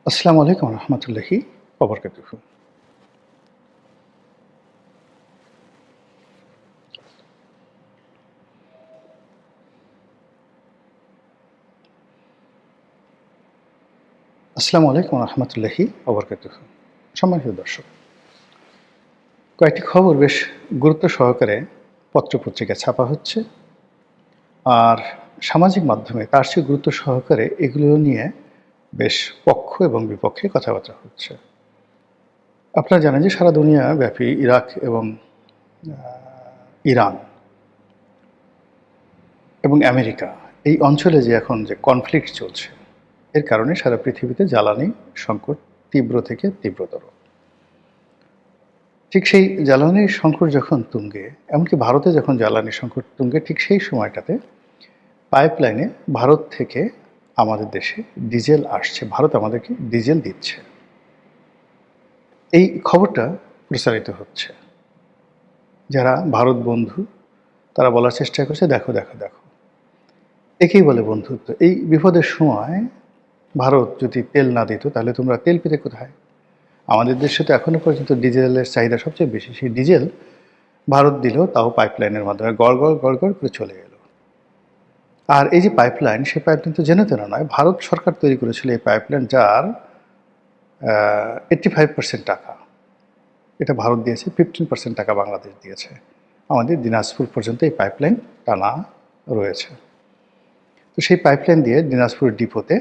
আসসালামু আলাইকুম রহমতুল্লাহি ওবরকাতুহু। আসসালামু আলাইকুম রহমতুল্লাহি ওবরকাতুহু। সম্মানিত দর্শক, কয়েকটি খবর বেশ গুরুত্ব সহকারে পত্রপত্রিকায় ছাপা হচ্ছে, আর সামাজিক মাধ্যমে তার চেয়ে গুরুত্ব সহকারে এগুলো নিয়ে বেশ পক্ষ এবং বিপক্ষে কথাবার্তা হচ্ছে। আপনারা জানেন যে সারা দুনিয়া ব্যাপী ইরাক এবং ইরান এবং আমেরিকা এই অঞ্চলে যে এখন যে কনফ্লিক্ট চলছে, এর কারণে সারা পৃথিবীতে জ্বালানি সংকট তীব্র থেকে তীব্রতর। ঠিক সেই জ্বালানির সংকট যখন তুঙ্গে, এমনকি ভারতে যখন জ্বালানি সংকট তুঙ্গে, ঠিক সেই সময়টাতে পাইপলাইনে ভারত থেকে আমাদের দেশে ডিজেল আসছে, ভারত আমাদেরকে ডিজেল দিচ্ছে। এই খবরটা প্রচারিত হচ্ছে। যারা ভারত বন্ধু তারা বলার চেষ্টা করছে, দেখো দেখো দেখো, একেই বলে বন্ধুত্ব। এই বিপদের সময় ভারত যদি তেল না দিত তাহলে তোমরা তেল পেতে কোথায়? আমাদের দেশে তো এখনো পর্যন্ত ডিজেলের চাহিদা সবচেয়ে বেশি। সেই ডিজেল ভারত দিলেও তাও পাইপলাইনের মাধ্যমে গড় গড় গড় গড় করে চলে গেল। আর এই যে পাইপলাইন, সেই পাইপলাইন তো জেনে তেনা নয়, ভারত সরকার তৈরি করেছিল এই পাইপলাইন, যার 85% টাকা এটা ভারত দিয়েছে, 15% টাকা বাংলাদেশ দিয়েছে। আমাদের দিনাজপুর পর্যন্ত এই পাইপলাইন টানা রয়েছে। তো সেই পাইপলাইন দিয়ে দিনাজপুর ডিপোতে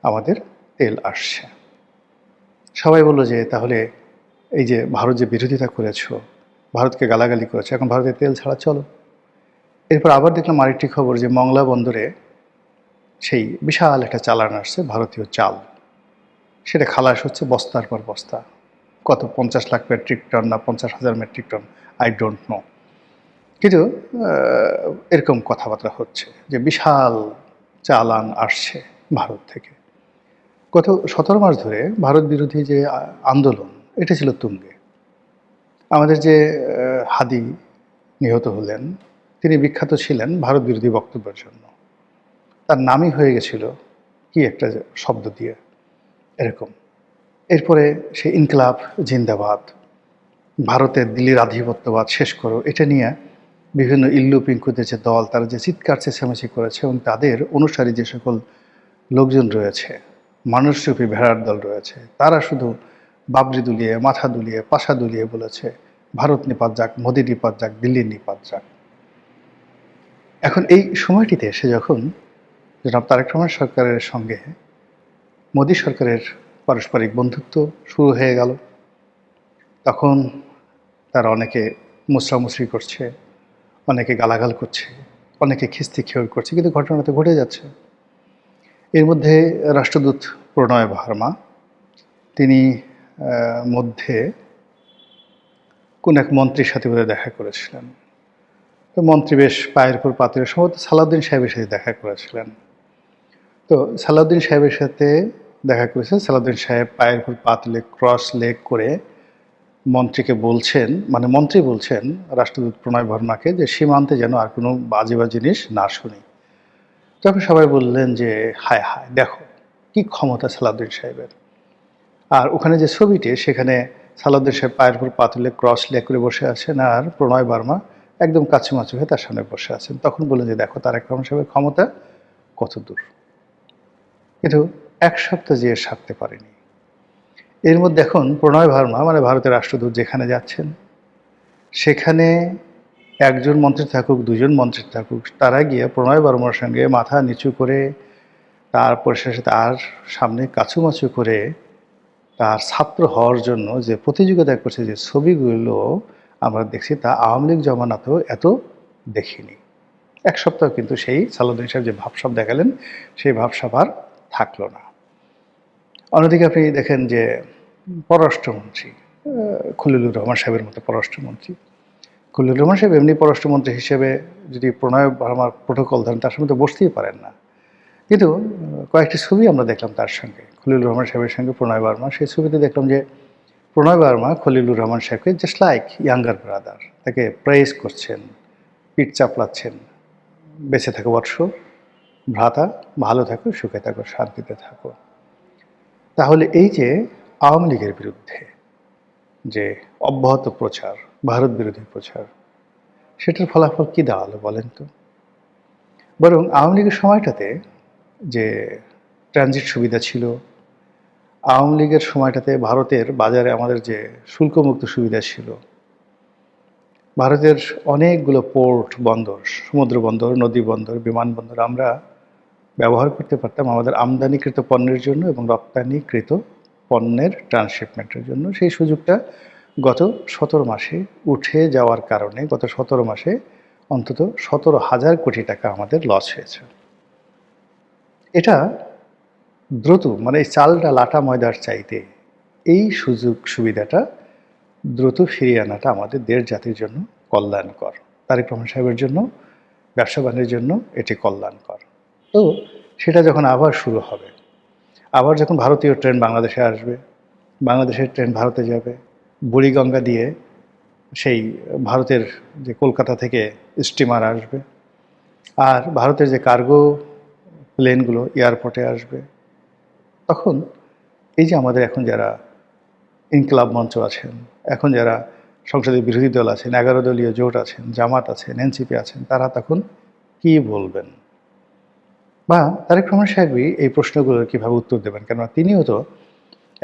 আমাদের তেল আসছে। সবাই বললো যে তাহলে এই যে ভারত যে বিরোধিতা করেছো, ভারতকে গালাগালি করেছো, এখন ভারতের তেল ছাড়া চলো। এরপর আবার দেখলাম আরেকটি খবর যে মংলা বন্দরে সেই বিশাল একটা চালান আসছে, ভারতীয় চাল। সেটা খালাস হচ্ছে বস্তার পর বস্তা। কত 50 লাখ মেট্রিক টন না 50,000 metric ton, I don't know. কিন্তু এরকম কথাবার্তা হচ্ছে যে বিশাল চালান আসছে ভারত থেকে। গত 17 মাস ধরে ভারত বিরোধী যে আন্দোলন, এটা ছিল তুঙ্গে। আমাদের যে হাদি নিহত হলেন, তিনি বিখ্যাত ছিলেন ভারত বিরোধী বক্তব্যের জন্য। তার নামই হয়ে গেছিল কি একটা শব্দ দিয়ে, এরকম। এরপরে সে ইনকলাব জিন্দাবাদ, ভারতের দিল্লির আধিপত্যবাদ শেষ করো, এটা নিয়ে বিভিন্ন ইল্লু পিঙ্কুদের যে দল, তারা যে চিৎকার চেঁচামেচি করেছে, এবং তাদের অনুসারী যে সকল লোকজন রয়েছে, মানুষরূপী ভেড়ার দল রয়েছে, তারা শুধু বাবরি দুলিয়ে, মাথা দুলিয়ে, পাশা দুলিয়ে বলেছে ভারত নিপাত যাক, মোদি নিপাত যাক, দিল্লির নিপাত যাক। এখন এই সময়টিতে এসে যখন জনাব তারেক রহমান সরকারের সঙ্গে মোদি সরকারের পারস্পরিক বন্ধুত্ব শুরু হয়ে গেল, তখন তারা অনেকে মুসরামুসরি করছে, অনেকে গালাগাল করছে, অনেকে খিস্তি খেয়ে করছে, কিন্তু ঘটনা তো ঘটে যাচ্ছে। এর মধ্যে রাষ্ট্রদূত প্রণয় ভার্মা, তিনি মধ্যে কোন এক মন্ত্রীর সাথে বোধহয় দেখা করেছিলেন। তো মন্ত্রী বেশ পায়ের উপর পাতের, সম্ভবত সালাউদ্দিন সাহেবের সাথে দেখা করেছিলেন। তো সালাউদ্দিন সাহেবের সাথে দেখা করেছেন। সালাউদ্দিন সাহেব পায়ের উপর পা তুলে ক্রস লেগ করে মন্ত্রীকে বলছেন, মানে মন্ত্রী বলছেন রাষ্ট্রদূত প্রণয় ভার্মাকে, যে সীমান্তে যেন আর কোনো বাজে বাজে জিনিস না শুনি। তখন সবাই বললেন যে হায় হায়, দেখো কি ক্ষমতা সালাউদ্দিন সাহেবের। আর ওখানে যে ছবিটি, সেখানে সালাউদ্দিন সাহেব পায়ের উপর পা তুলে ক্রস লেগ করে বসে আছেন, আর প্রণয় ভার্মা একদম কাছুমাছু হয়ে তার সামনে বসে আছেন। তখন বললেন যে দেখো তারেক রহমান সাহেবের ক্ষমতা কত দূর। কিন্তু এক সপ্তাহ যে সারতে পারেনি। এর মধ্যে এখন প্রণয় ভার্মা, মানে ভারতের রাষ্ট্রদূত, যেখানে যাচ্ছেন সেখানে একজন মন্ত্রী থাকুক, দুজন মন্ত্রী থাকুক, তারা গিয়ে প্রণয় ভার্মার সঙ্গে মাথা নিচু করে, তারপর শেষে তার সামনে কাছুমাছু করে তার ছাত্র হওয়ার জন্য যে প্রতিযোগিতা করছে, যে ছবিগুলো আমরা দেখছি, তা আওয়ামী লীগ জমানাতেও এত দেখিনি। এক সপ্তাহ কিন্তু সেই সালাউদ্দিন সাহেব যে ভাবসাব দেখালেন, সেই ভাবসাব আর থাকলো না। অন্যদিকে আপনি দেখেন যে পররাষ্ট্রমন্ত্রী খলিলুর রহমান সাহেবের মতো পররাষ্ট্রমন্ত্রী, খলিলুর রহমান সাহেব এমনি পররাষ্ট্রমন্ত্রী হিসেবে যদি প্রণয় ভার্মার প্রোটোকল ধরেন, তার সঙ্গে তো বসতেই পারেন না। কিন্তু কয়েকটি ছবি আমরা দেখলাম তার সঙ্গে, খলিলুর রহমান সাহেবের সঙ্গে প্রণয় ভার্মা। সেই ছবিতে দেখলাম যে প্রণয় ভার্মা খলিলুর রহমান সাহেবকে জাস্ট লাইক ইয়াঙ্গার ব্রাদার, তাকে প্রেজ করছেন, পিঠ চাপলাচ্ছেন, বেঁচে থাকো বৎস, ভ্রাতা, ভালো থাকো, সুখে থাকো, শান্তিতে থাকো। তাহলে এই যে আওয়ামী লীগের বিরুদ্ধে যে অব্যাহত প্রচার, ভারত বিরোধী প্রচার, সেটার ফলাফল কি দাঁড়ালো বলেন তো? বরং আওয়ামী লীগের সময়টাতে যে ট্রানজিট সুবিধা ছিল, আওয়ামী লীগের সময়টাতে ভারতের বাজারে আমাদের যে শুল্কমুক্ত সুবিধা ছিল, ভারতের অনেকগুলো পোর্ট, বন্দর, সমুদ্র বন্দর, নদী বন্দর, বিমানবন্দর আমরা ব্যবহার করতে পারতাম আমাদের আমদানিকৃত পণ্যের জন্য এবং রপ্তানিকৃত পণ্যের ট্রান্সশিপমেন্টের জন্য। সেই সুযোগটা গত 17 মাসে উঠে যাওয়ার কারণে গত 17 মাসে অন্তত 17,000 কোটি টাকা আমাদের লস হয়েছে। এটা দ্রুত, মানে এই চাল ডাল আটা ময়দার চাইতে এই সুযোগ সুবিধাটা দ্রুত ফিরিয়ে আনাটা আমাদের দেশ জাতির জন্য কল্যাণকর। তারেক রহমান সাহেবের জন্য, ব্যবসা বাণিজ্যের জন্য এটি কল্যাণকর। তো সেটা যখন আবার শুরু হবে, আবার যখন ভারতীয় ট্রেন বাংলাদেশে আসবে, বাংলাদেশের ট্রেন ভারতে যাবে, বুড়িগঙ্গা দিয়ে সেই ভারতের যে কলকাতা থেকে স্টিমার আসবে, আর ভারতের যে কার্গো প্লেনগুলো এয়ারপোর্টে আসবে, তখন এই যে আমাদের এখন যারা ইনকিলাব মঞ্চ আছেন, এখন যারা সংসদের বিরোধী দল আছেন, 11 দলীয় জোট আছেন, জামাত আছেন, এনসিপি আছেন, তারা তখন কি বলবেন? বা তারেক রহমান সাহেবই এই প্রশ্নগুলোর কীভাবে উত্তর দেবেন? কেননা তিনিও তো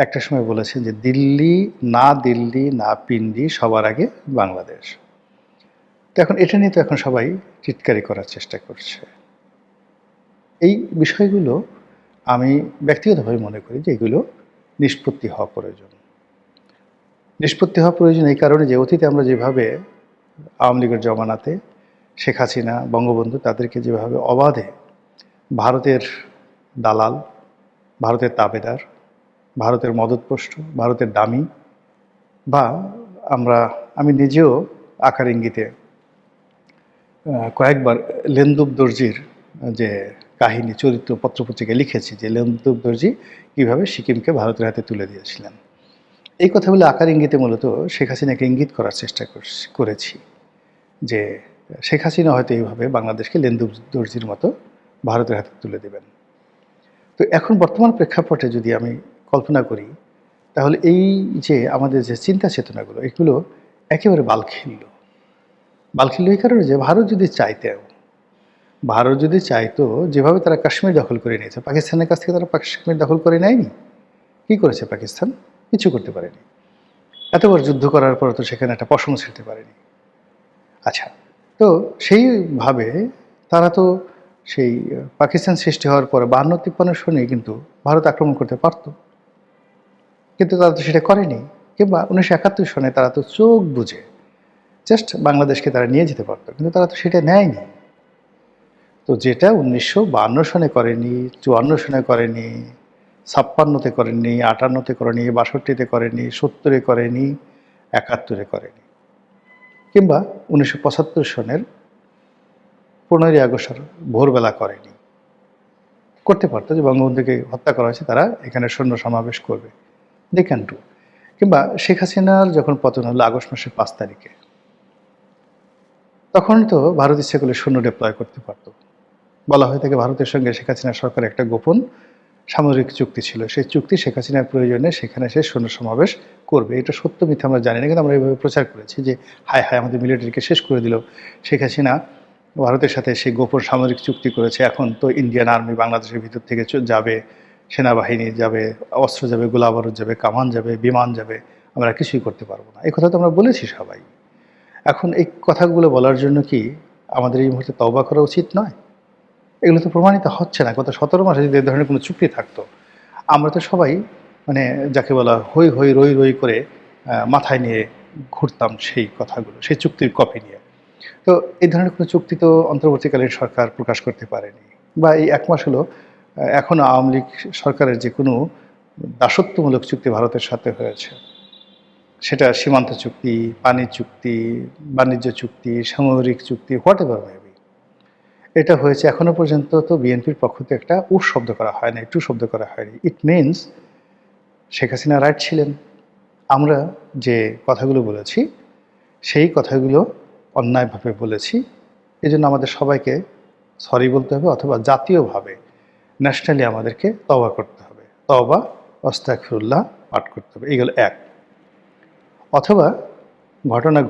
একটা সময় বলেছেন যে দিল্লি না পিন্ডি, সবার আগে বাংলাদেশ। তো এখন এটা নিয়ে তো এখন সবাই চিৎকারি করার চেষ্টা করছে। এই বিষয়গুলো আমি ব্যক্তিগতভাবে মনে করি যে এগুলো নিষ্পত্তি হওয়া প্রয়োজন। নিষ্পত্তি হওয়া প্রয়োজন এই কারণে যে অতীতে আমরা যেভাবে আওয়ামী লীগের জমানাতে শেখ হাসিনা, বঙ্গবন্ধু তাদেরকে যেভাবে অবাধে ভারতের দালাল, ভারতের তাবেদার, ভারতের মদতপুষ্ট, ভারতের দামি, বা আমি নিজেও আকার ইঙ্গিতে কয়েকবার লেন্দুব দর্জির যে কাহিনী, চরিত্র পত্রপত্রিকায় লিখেছি যে লেন্দুব দর্জি কীভাবে সিকিমকে ভারতের হাতে তুলে দিয়েছিলেন। এই কথাগুলো আকার ইঙ্গিতে মূলত শেখ হাসিনাকে ইঙ্গিত করার চেষ্টা করেছি যে শেখ হাসিনা হয়তো এইভাবে বাংলাদেশকে লেন্দুব দর্জির মতো ভারতের হাতে তুলে দেবেন। তো এখন বর্তমান প্রেক্ষাপটে যদি আমি কল্পনা করি, তাহলে এই যে আমাদের যে চিন্তা চেতনাগুলো, এগুলো একেবারে বালখিল্য এই কারণে যে ভারত যদি চাইতো, যেভাবে তারা কাশ্মীর দখল করে নিয়েছে, পাকিস্তানের কাছ থেকে তারা কাশ্মীর দখল করে নেয়নি। কি করেছে পাকিস্তান? কিছু করতে পারেনি। এতবার যুদ্ধ করার পর তো সেখানে একটা পশম ছিঁড়তে পারেনি। আচ্ছা, তো সেইভাবে তারা তো সেই পাকিস্তান সৃষ্টি হওয়ার পরে 52-53 সনে কিন্তু ভারত আক্রমণ করতে পারত, কিন্তু তারা তো সেটা করেনি। কিংবা 1971 সনে তারা তো চোখ বুঝে জাস্ট বাংলাদেশকে তারা নিয়ে যেতে পারত, কিন্তু তারা তো সেটা নেয়নি। তো যেটা 1952 সনে করেনি, 54 সনে করেনি, 56-তে করেনি, 58-তে করেনি, 62-তে করেনি, 70-এ করেনি, 71-এ করেনি, কিংবা 1975 সনের 15ই আগস্ট ভোরবেলা করেনি। করতে পারতো যে বঙ্গবন্ধুকে হত্যা করা হয়েছে, তারা এখানে সৈন্য সমাবেশ করবে, দে ক্যান ডু। কিংবা শেখ হাসিনার যখন পতন হলো আগস্ট মাসের 5 তারিখে, তখন তো ভারত ইচ্ছে করলে সৈন্য ডিপ্লয় করতে পারতো। বলা হয়ে থাকে ভারতের সঙ্গে শেখ হাসিনার সরকারের একটা গোপন সামরিক চুক্তি ছিল, সেই চুক্তি শেখ হাসিনার প্রয়োজনে সেখানে সে সৈন্য সমাবেশ করবে। এটা সত্য মিথ্যা আমরা জানি না, কিন্তু আমরা এইভাবে প্রচার করেছি যে হায় হায় আমাদের মিলিটারিকে শেষ করে দিল শেখ হাসিনা, ভারতের সাথে সেই গোপন সামরিক চুক্তি করেছে, এখন তো ইন্ডিয়ান আর্মি বাংলাদেশের ভিতর থেকে যাবে, সেনাবাহিনী যাবে, অস্ত্র যাবে, গোলাবারুদ যাবে, কামান যাবে, বিমান যাবে, আমরা কিছুই করতে পারবো না। এই কথা তো আমরা বলেছি সবাই। এখন এই কথাগুলো বলার জন্য কি আমাদের এই মুহূর্তে তওবা করা উচিত নয়? এগুলো তো প্রমাণিত হচ্ছে না। গত 17 মাসে যদি এ ধরনের কোনো চুক্তি থাকতো, আমরা তো সবাই মানে যাকে বলা হই হই রই রই করে মাথায় নিয়ে ঘুরতাম সেই কথাগুলো, সেই চুক্তির কপি নিয়ে। তো এই ধরনের কোনো চুক্তি তো অন্তর্বর্তীকালীন সরকার প্রকাশ করতে পারেনি, বা এই 1 মাস হলো এখনও আওয়ামী লীগ সরকারের যে কোনো দাসত্বমূলক চুক্তি ভারতের সাথে হয়েছে, সেটা সীমান্ত চুক্তি, পানি চুক্তি, বাণিজ্য চুক্তি, সামরিক চুক্তি, হোয়াট এভার মেবি, এটা হয়েছে এখনো পর্যন্ত তো বিএনপির পক্ষ থেকে একটা উস শব্দ করা হয়নি, টু শব্দ করা হয়নি। It means Sheikh Hasina right ছিলেন। আমরা যে কথাগুলো বলেছি সেই কথাগুলো অন্যায়ভাবে বলেছি, এই জন্য আমাদের সবাইকে সরি বলতে হবে, অথবা জাতীয়ভাবে ন্যাশনালি আমাদেরকে তওবা করতে হবে। তওবা আস্তাগফিরুল্লাহ পাঠ করতে হবে। এই গেল এক। অথবা ঘটনা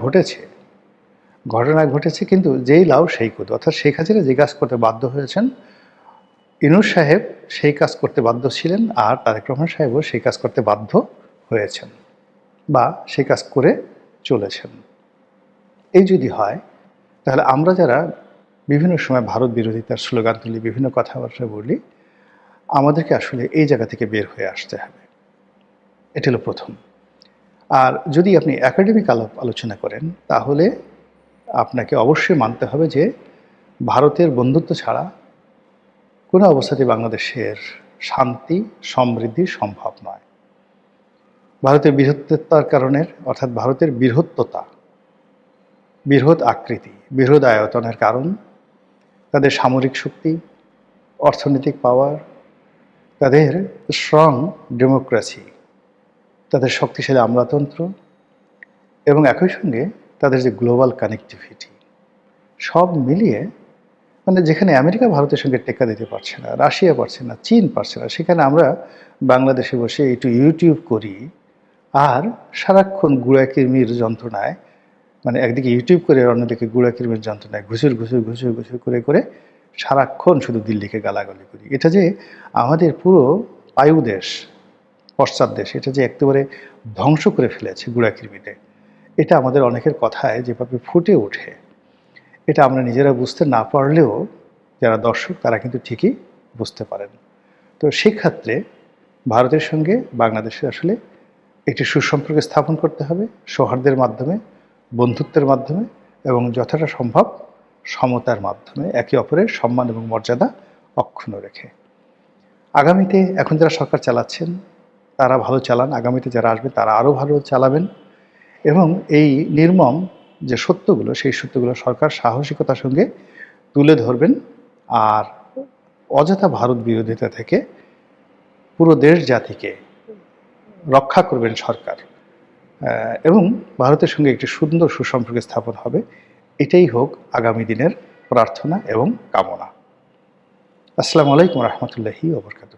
ঘটেছে কিন্তু যেই লাউ সেই কদু, অর্থাৎ শেখ হাসিনা যে কাজ করতে বাধ্য হয়েছেন, ইনুস সাহেব সেই কাজ করতে বাধ্য ছিলেন, আর তারেক রহমান সাহেবও সেই কাজ করতে বাধ্য হয়েছেন বা সেই কাজ করে চলেছেন। এই যদি হয়, তাহলে আমরা যারা বিভিন্ন সময় ভারত বিরোধিতার স্লোগান তুলি, বিভিন্ন কথাবার্তা বলি, আমাদেরকে আসলে এই জায়গা থেকে বের হয়ে আসতে হবে। এটা হলো প্রথম। আর যদি আপনি একাডেমিক আলোচনা করেন, তাহলে আপনাকে অবশ্যই মানতে হবে যে ভারতের বন্ধুত্ব ছাড়া কোনো অবস্থাতেই বাংলাদেশের শান্তি সমৃদ্ধি সম্ভব নয়। ভারতের বৃহত্ততার কারণে, অর্থাৎ ভারতের বৃহৎ আকৃতি, বৃহৎ আয়তনের কারণ, তাদের সামরিক শক্তি, অর্থনৈতিক পাওয়ার, তাদের স্ট্রং ডেমোক্রেসি, তাদের শক্তিশালী আমলাতন্ত্র এবং একই সঙ্গে তাদের যে গ্লোবাল কানেক্টিভিটি, সব মিলিয়ে মানে যেখানে আমেরিকা ভারতের সঙ্গে টেক্কা দিতে পারছে না, রাশিয়া পারছে না, চীন পারছে না, সেখানে আমরা বাংলাদেশে বসে একটু ইউটিউব করি আর সারাক্ষণ গুড়াকির্মির যন্ত্রণায়, মানে একদিকে ইউটিউব করে অন্যদিকে গুড়াকির্মির যন্ত্রণায় ঘুষুর করে সারাক্ষণ শুধু দিল্লিকে গালাগালি করি। এটা যে আমাদের পুরো পায়ুদেশ, পশ্চাৎ দেশ, এটা যে একেবারে ধ্বংস করে ফেলেছে গুড়াকির্মিতে, এটা আমাদের অনেকের কথায় যেভাবে ফুটে ওঠে, এটা আমরা নিজেরা বুঝতে না পারলেও যারা দর্শক তারা কিন্তু ঠিকই বুঝতে পারেন। তো সেক্ষেত্রে ভারতের সঙ্গে বাংলাদেশের আসলে একটি সুসম্পর্ক স্থাপন করতে হবে, সৌহার্দ্যের মাধ্যমে, বন্ধুত্বের মাধ্যমে এবং যতটা সম্ভব সমতার মাধ্যমে, একে অপরের সম্মান এবং মর্যাদা অক্ষুণ্ণ রেখে। আগামীতে এখন যারা সরকার চালাচ্ছেন তারা ভালো চালান, আগামীতে যারা আসবে তারা আরও ভালো চালাবেন এবং এই নির্মম যে সত্যগুলো, সেই সত্যগুলো সরকার সাহসিকতার সঙ্গে তুলে ধরবেন আর অযথা ভারত বিরোধিতা থেকে পুরো দেশ জাতিকে রক্ষা করবেন সরকার, এবং ভারতের সঙ্গে একটি সুন্দর সুসম্পর্ক স্থাপন হবে। এটাই হোক আগামী দিনের প্রার্থনা এবং কামনা। আসসালামু আলাইকুম রহমতুল্লাহি ওয়া বারাকাতুহু।